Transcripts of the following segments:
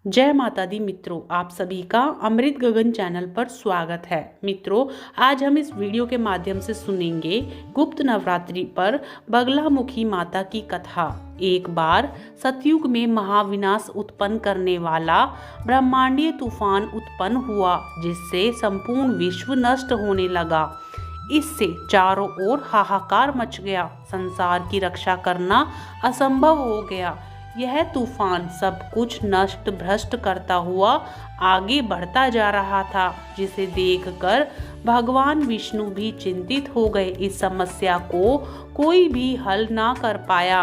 जय माता दी मित्रों, आप सभी का अमृत गगन चैनल पर स्वागत है। मित्रों, आज हम इस वीडियो के माध्यम से सुनेंगे गुप्त नवरात्रि पर बगलामुखी माता की कथा। एक बार सतयुग में महाविनाश उत्पन्न करने वाला ब्रह्मांडीय तूफान उत्पन्न हुआ, जिससे संपूर्ण विश्व नष्ट होने लगा। इससे चारों ओर हाहाकार मच गया, संसार की रक्षा करना असंभव हो गया। यह तूफान सब कुछ नष्ट भ्रष्ट करता हुआ आगे बढ़ता जा रहा था, जिसे देखकर भगवान विष्णु भी चिंतित हो गए। इस समस्या को कोई भी हल ना कर पाया।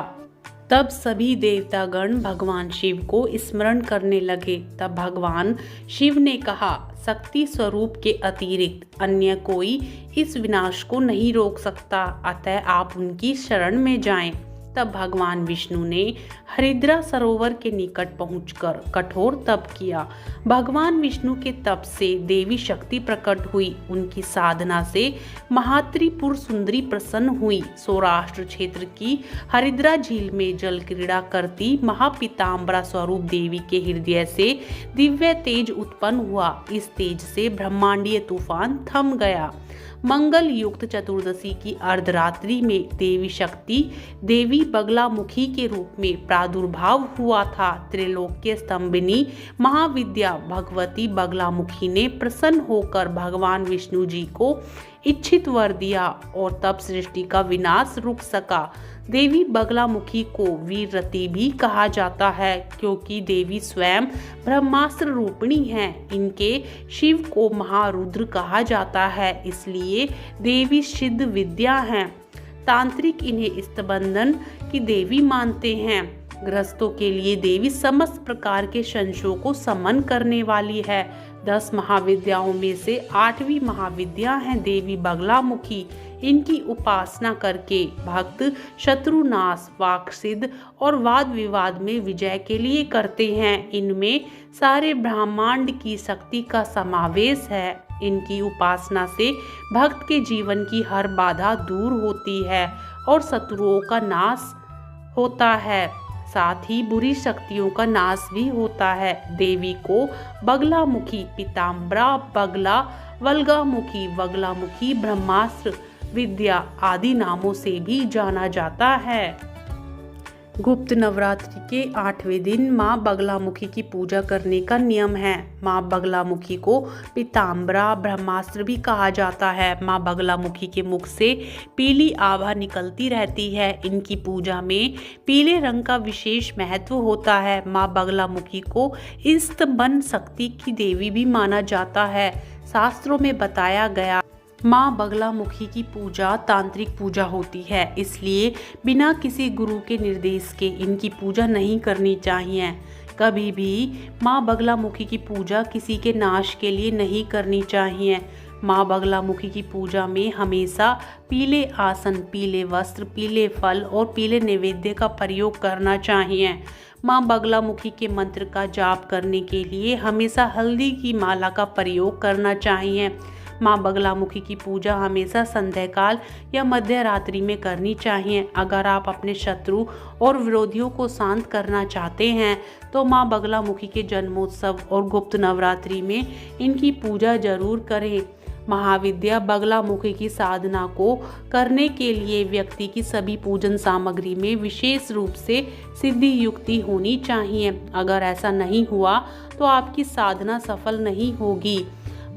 तब सभी देवतागण भगवान शिव को स्मरण करने लगे। तब भगवान शिव ने कहा, शक्ति स्वरूप के अतिरिक्त अन्य कोई इस विनाश को नहीं रोक सकता, अतः आप उनकी शरण में जाएं। तब भगवान विष्णु ने हरिद्रा सरोवर के निकट पहुंचकर कठोर तप किया। भगवान विष्णु के तप से देवी शक्ति प्रकट हुई। उनकी साधना से महात्रिपुर सुंदरी प्रसन्न हुई। सौराष्ट्र क्षेत्र की हरिद्रा झील में जल क्रीड़ा करती महापीताम्बरा स्वरूप देवी के हृदय से दिव्य तेज उत्पन्न हुआ। इस तेज से ब्रह्मांडीय तूफान थम गया। मंगल युक्त चतुर्दशी की अर्धरात्रि में देवी शक्ति देवी बगलामुखी के रूप में प्रादुर्भाव हुआ था। त्रिलोक्य स्तंभिनी महाविद्या भगवती बगलामुखी ने प्रसन्न होकर भगवान विष्णु जी को इच्छित वर दिया और तब सृष्टि का विनाश रुक सका। देवी बगलामुखी को वीररती भी कहा जाता है, क्योंकि देवी स्वयं ब्रह्मास्त्र रूपिणी हैं। इनके शिव को महारुद्र कहा जाता है, इसलिए देवी सिद्ध विद्या हैं। तांत्रिक इन्हें स्तबंधन की देवी मानते हैं। गृहस्थों के लिए देवी समस्त प्रकार के संशयों को समन करने वाली है। 10 महाविद्याओं में से 8वीं महाविद्या है देवी बगलामुखी। इनकी उपासना करके भक्त शत्रुनाश, वाक सिद्ध और वाद विवाद में विजय के लिए करते हैं। इनमें सारे ब्रह्मांड की शक्ति का समावेश है। इनकी उपासना से भक्त के जीवन की हर बाधा दूर होती है और शत्रुओं का नाश होता है, साथ ही बुरी शक्तियों का नाश भी होता है। देवी को बगलामुखी, पीताम्बरा बगला, वल्गामुखी, बगलामुखी, ब्रह्मास्त्र विद्या आदि नामों से भी जाना जाता है। गुप्त नवरात्रि के 8वें दिन माँ बगलामुखी की पूजा करने का नियम है। माँ बगलामुखी को पीताम्बरा ब्रह्मास्त्र भी कहा जाता है। माँ बगलामुखी के मुख से पीली आभा निकलती रहती है। इनकी पूजा में पीले रंग का विशेष महत्व होता है। माँ बगलामुखी को स्तंभन शक्ति की देवी भी माना जाता है। शास्त्रों में बताया गया, माँ बगलामुखी की पूजा तांत्रिक पूजा होती है, इसलिए बिना किसी गुरु के निर्देश के इनकी पूजा नहीं करनी चाहिए। कभी भी माँ बगलामुखी की पूजा किसी के नाश के लिए नहीं करनी चाहिए। माँ बगलामुखी की पूजा में हमेशा पीले आसन, पीले वस्त्र, पीले फल और पीले नैवेद्य का प्रयोग करना चाहिए। माँ बगलामुखी के मंत्र का जाप करने के लिए हमेशा हल्दी की माला का प्रयोग करना चाहिए। माँ बगलामुखी की पूजा हमेशा संध्या काल या मध्य रात्रि में करनी चाहिए। अगर आप अपने शत्रु और विरोधियों को शांत करना चाहते हैं तो माँ बगलामुखी के जन्मोत्सव और गुप्त नवरात्रि में इनकी पूजा जरूर करें। महाविद्या बगलामुखी की साधना को करने के लिए व्यक्ति की सभी पूजन सामग्री में विशेष रूप से सिद्धि युक्ति होनी चाहिए। अगर ऐसा नहीं हुआ तो आपकी साधना सफल नहीं होगी।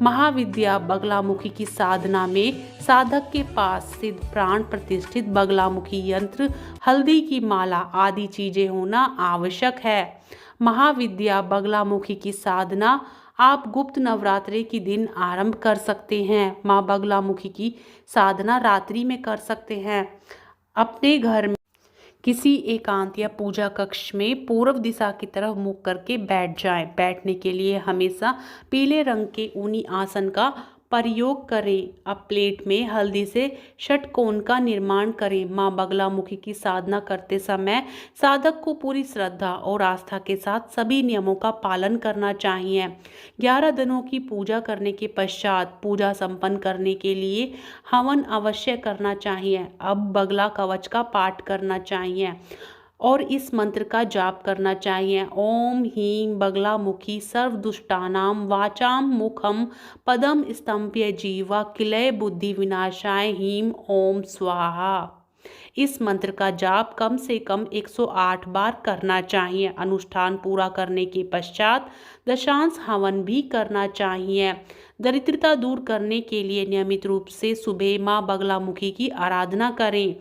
महाविद्या बगलामुखी की साधना में साधक के पास सिद्ध प्राण प्रतिष्ठित बगलामुखी यंत्र, हल्दी की माला आदि चीजें होना आवश्यक है। महाविद्या बगलामुखी की साधना आप गुप्त नवरात्रि के दिन आरंभ कर सकते हैं। माँ बगलामुखी की साधना रात्रि में कर सकते हैं। अपने घर में किसी एकांत या पूजा कक्ष में पूर्व दिशा की तरफ मुख करके बैठ जाएं। बैठने के लिए हमेशा पीले रंग के ऊनी आसन का प्रयोग करें। अब प्लेट में हल्दी से षटकोण का निर्माण करें। माँ बगलामुखी की साधना करते समय साधक को पूरी श्रद्धा और आस्था के साथ सभी नियमों का पालन करना चाहिए। 11 दिनों की पूजा करने के पश्चात पूजा संपन्न करने के लिए हवन अवश्य करना चाहिए। अब बगला कवच का पाठ करना चाहिए। और इस मंत्र का जाप करना चाहिए। ओम ह्रीं बगलामुखी सर्वदुष्टानां वाचाम मुखम पदम स्तंभ्य जीवा किलय बुद्धि विनाशाय ह्रीं ओम स्वाहा। इस मंत्र का जाप कम से कम 108 बार करना चाहिए। अनुष्ठान पूरा करने के पश्चात दशांश हवन भी करना चाहिए। दरिद्रता दूर करने के लिए नियमित रूप से सुबह माँ बगलामुखी की आराधना करें।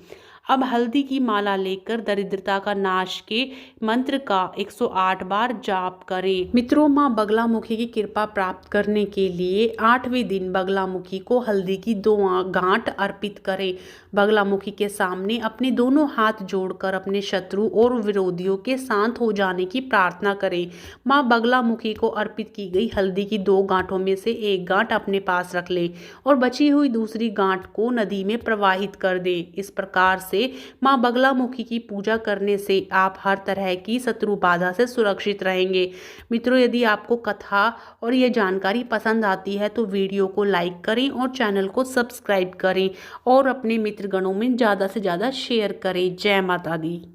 अब हल्दी की माला लेकर दरिद्रता का नाश के मंत्र का 108 बार जाप करें। मित्रों, माँ बगलामुखी की कृपा प्राप्त करने के लिए 8वें दिन बगलामुखी को हल्दी की 2 गांठ अर्पित करें। बगलामुखी के सामने अपने दोनों हाथ जोड़कर अपने शत्रु और विरोधियों के शांत हो जाने की प्रार्थना करें। माँ बगलामुखी को अर्पित की गई हल्दी की 2 गांठों में से एक गांठ अपने पास रख लें और बची हुई दूसरी गांठ को नदी में प्रवाहित कर दें। इस प्रकार से माँ बगलामुखी की पूजा करने से आप हर तरह की शत्रु बाधा से सुरक्षित रहेंगे। मित्रों, यदि आपको कथा और ये जानकारी पसंद आती है तो वीडियो को लाइक करें और चैनल को सब्सक्राइब करें और अपने मित्रगणों में ज़्यादा से ज़्यादा शेयर करें। जय माता दी।